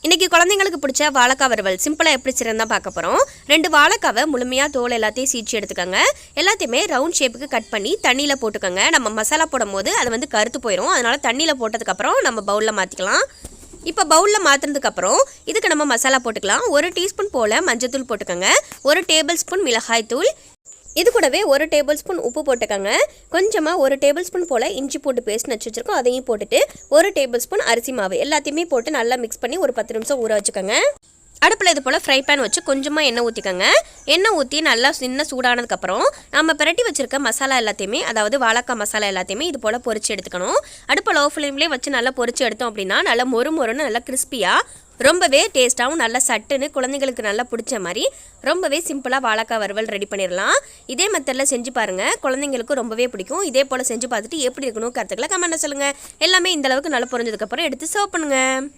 இன்றைக்கி குழந்தைங்களுக்கு பிடிச்ச வாழைக்காய் வறுவல் சிம்பிளாக எப்படி செய்யறதுன்னு தான் பார்க்க போகிறோம். 2 வாழைக்காவை முழுமையாக தோல் எல்லாத்தையும் சீச்சு எடுத்துக்கோங்க. எல்லாத்தையுமே ரவுண்ட் ஷேப்புக்கு கட் பண்ணி தண்ணியில் போட்டுக்கோங்க. நம்ம மசாலா போடும் போது அது வந்து கருத்து போயிடும். அதனால் தண்ணியில் போட்டதுக்கப்புறம் நம்ம பவுலில் மாற்றிக்கலாம். இப்போ பவுலில் மாற்றினதுக்கப்புறம் இதுக்கு நம்ம மசாலா போட்டுக்கலாம். 1 டீஸ்பூன் போல் மஞ்சத்தூள் போட்டுக்கோங்க. 1 டேபிள் ஸ்பூன் மிளகாய் தூள், இது கூடவே 1 டேபிள் ஸ்பூன் உப்பு போட்டுக்கோங்க. கொஞ்சமாக 1 டேபிள் ஸ்பூன் போல் இஞ்சி பூண்டு பேஸ்ட் நச்சு வச்சுருக்கோம், அதையும் போட்டுட்டு 1 டேபிள் ஸ்பூன் அரிசி மாவு எல்லாத்தையுமே போட்டு நல்லா மிக்ஸ் பண்ணி ஒரு 10 நிமிஷம் ஊற வச்சுக்கோங்க. அடுப்பில் இது போல் ஃப்ரை பேன் வச்சு கொஞ்சமாக எண்ணெய் ஊற்றிக்கோங்க. எண்ணெய் ஊற்றி நல்லா சின்ன சூடானதுக்கப்புறம் நம்ம பிரட்டி வச்சுருக்க மசாலா எல்லாத்தையுமே, அதாவது வாழைக்காய் மசாலா எல்லாத்தையுமே இது போல் பொரிச்சு எடுத்துக்கணும். அடுப்பை லோ ஃப்ளேம்லேயே வச்சு நல்லா பொரிச்சு எடுத்தோம் அப்படின்னா நல்லா மொறுன்னு நல்லா கிறிஸ்பியாக ரொம்பவே டேஸ்ட்டாகவும் நல்லா சட்டுன்னு குழந்தைங்களுக்கு நல்லா பிடிச்ச மாதிரி ரொம்பவே சிம்பிளாக வாழைக்காய் வறுவல் ரெடி பண்ணிடலாம். இதே மெத்தடில் செஞ்சு பாருங்கள், குழந்தைங்களுக்கும் ரொம்பவே பிடிக்கும். இதே போல் செஞ்சு பார்த்துட்டு எப்படி இருக்கணும் கருத்துக்களை கமெண்ட்டில் சொல்லுங்கள். எல்லாமே இந்த அளவுக்கு நல்லா பொரிஞ்சதுக்கப்புறம் எடுத்து சர்வ் பண்ணுங்கள்.